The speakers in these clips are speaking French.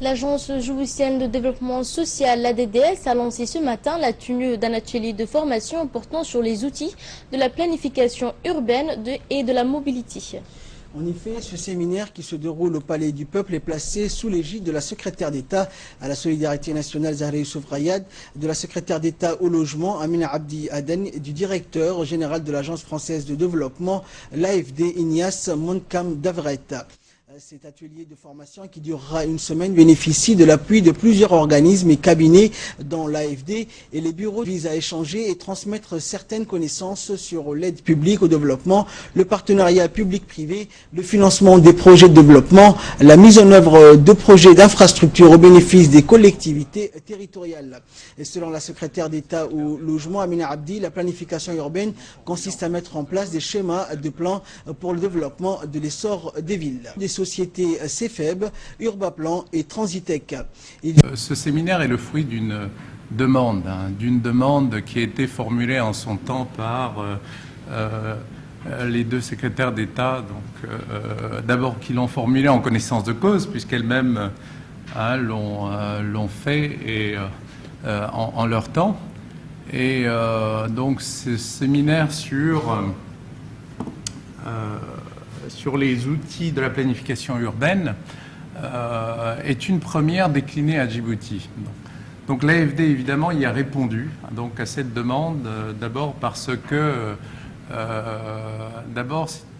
L'Agence djiboutienne de développement social, l'ADDS, a lancé ce matin la tenue d'un atelier de formation portant sur les outils de la planification urbaine et de la mobilité. En effet, ce séminaire qui se déroule au Palais du Peuple est placé sous l'égide de la secrétaire d'État à la solidarité nationale Zahra Youssouf Rayad, de la secrétaire d'État au logement Amina Abdi Aden et du directeur général de l'Agence française de développement, l'AFD Ignace Monkam Davret. Cet atelier de formation qui durera une semaine bénéficie de l'appui de plusieurs organismes et cabinets dans l'AFD et les bureaux visent à échanger et transmettre certaines connaissances sur l'aide publique au développement, le partenariat public-privé, le financement des projets de développement, la mise en œuvre de projets d'infrastructure au bénéfice des collectivités territoriales. Et selon la secrétaire d'État au logement Amina Abdi, la planification urbaine consiste à mettre en place des schémas de plans pour le développement de l'essor des villes. Des sociétés CFEB, Urbaplan et Transitec. Ce séminaire est le fruit d'une demande qui a été formulée en son temps par les deux secrétaires d'État, d'abord qui l'ont formulée en connaissance de cause, puisqu'elles-mêmes l'ont fait et, en leur temps. Et donc ce séminaire sur les outils de la planification urbaine est une première déclinée à Djibouti. Donc l'AFD évidemment y a répondu donc à cette demande d'abord parce que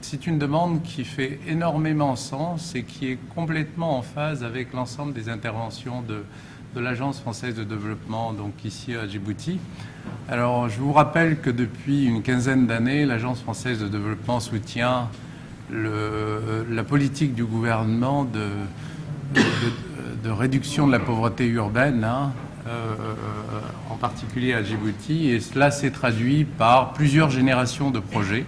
c'est une demande qui fait énormément sens et qui est complètement en phase avec l'ensemble des interventions de l'Agence française de développement, donc ici à Djibouti. Alors je vous rappelle que depuis une quinzaine d'années, l'Agence française de développement soutient la politique du gouvernement de réduction de la pauvreté urbaine, en particulier à Djibouti, et cela s'est traduit par plusieurs générations de projets.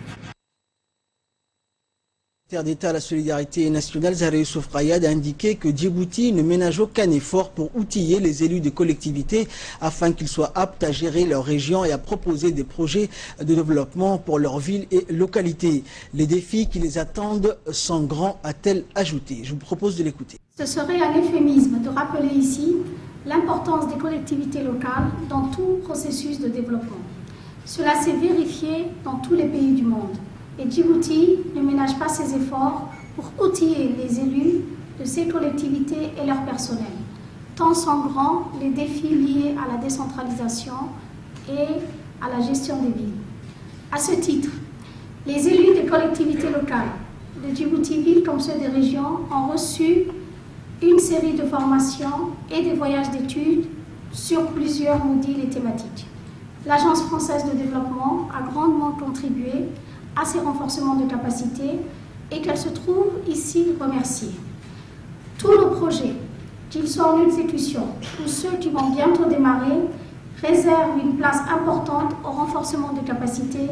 Le secrétaire d'État à la solidarité nationale, Zahra Youssouf Rayad, a indiqué que Djibouti ne ménage aucun effort pour outiller les élus des collectivités afin qu'ils soient aptes à gérer leur région et à proposer des projets de développement pour leur ville et localité. Les défis qui les attendent sont grands, a-t-elle ajouté. Je vous propose de l'écouter. Ce serait un euphémisme de rappeler ici l'importance des collectivités locales dans tout processus de développement. Cela s'est vérifié dans tous les pays du monde. Et Djibouti ne ménage pas ses efforts pour outiller les élus de ces collectivités et leur personnel, tant sont grands les défis liés à la décentralisation et à la gestion des villes. À ce titre, les élus des collectivités locales de Djibouti-Ville comme ceux des régions ont reçu une série de formations et des voyages d'études sur plusieurs modules et thématiques. L'Agence française de développement a grandement contribué à ces renforcements de capacité et qu'elle se trouve ici remerciée. Tous nos projets, qu'ils soient en exécution ou ceux qui vont bientôt démarrer, réservent une place importante au renforcement des capacités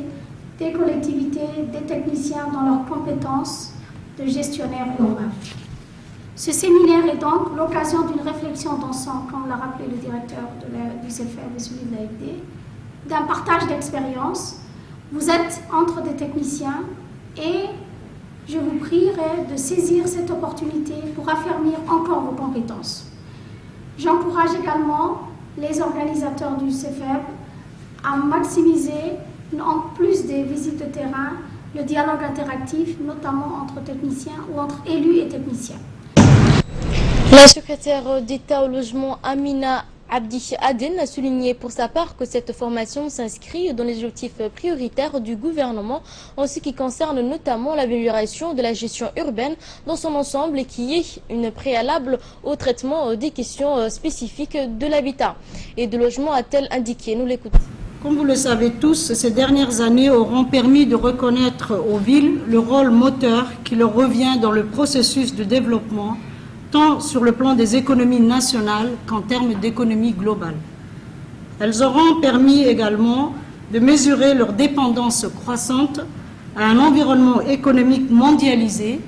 des collectivités, des techniciens dans leurs compétences de gestionnaires urbains. Ce séminaire est donc l'occasion d'une réflexion d'ensemble, comme l'a rappelé le directeur du CFR et celui de l'AFD, d'un partage d'expériences. Vous êtes entre des techniciens et je vous prierai de saisir cette opportunité pour affermir encore vos compétences. J'encourage également les organisateurs du CFEB à maximiser, en plus des visites de terrain, le dialogue interactif, notamment entre techniciens ou entre élus et techniciens. La secrétaire d'État au logement Amina Abdi Aden a souligné pour sa part que cette formation s'inscrit dans les objectifs prioritaires du gouvernement en ce qui concerne notamment l'amélioration de la gestion urbaine dans son ensemble et qui est une préalable au traitement des questions spécifiques de l'habitat et de logement, a-t-elle indiqué. Nous l'écoutons. Comme vous le savez tous, ces dernières années auront permis de reconnaître aux villes le rôle moteur qui leur revient dans le processus de développement, tant sur le plan des économies nationales qu'en termes d'économie globale. Elles auront permis également de mesurer leur dépendance croissante à un environnement économique mondialisé,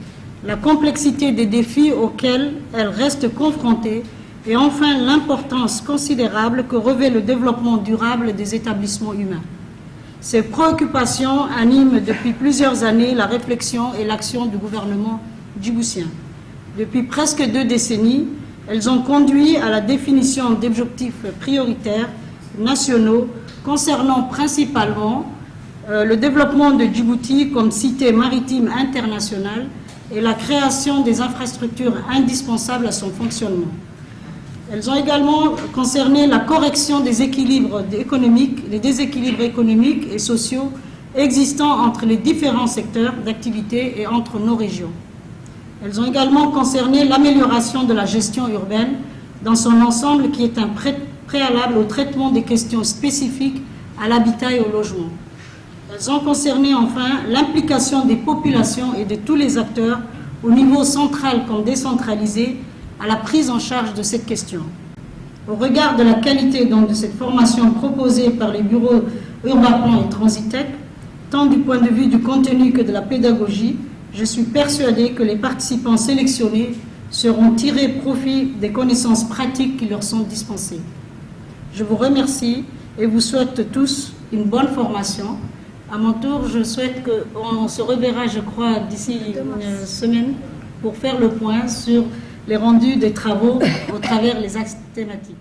la complexité des défis auxquels elles restent confrontées et enfin l'importance considérable que revêt le développement durable des établissements humains. Ces préoccupations animent depuis plusieurs années la réflexion et l'action du gouvernement djiboutien. Depuis presque 2 décennies, Elles ont conduit à la définition d'objectifs prioritaires nationaux concernant principalement le développement de Djibouti comme cité maritime internationale et la création des infrastructures indispensables à son fonctionnement. Elles ont également concerné la correction des déséquilibres économiques et sociaux existants entre les différents secteurs d'activité et entre nos régions. Elles ont également concerné l'amélioration de la gestion urbaine dans son ensemble qui est un préalable au traitement des questions spécifiques à l'habitat et au logement. Elles ont concerné enfin l'implication des populations et de tous les acteurs au niveau central comme décentralisé à la prise en charge de cette question. Au regard de la qualité donc, de cette formation proposée par les bureaux Urbaplan et Transitec, tant du point de vue du contenu que de la pédagogie, je suis persuadée que les participants sélectionnés seront tirés profit des connaissances pratiques qui leur sont dispensées. Je vous remercie et vous souhaite tous une bonne formation. À mon tour, je souhaite qu'on se reverra, je crois, d'ici une semaine pour faire le point sur les rendus des travaux au travers les axes thématiques.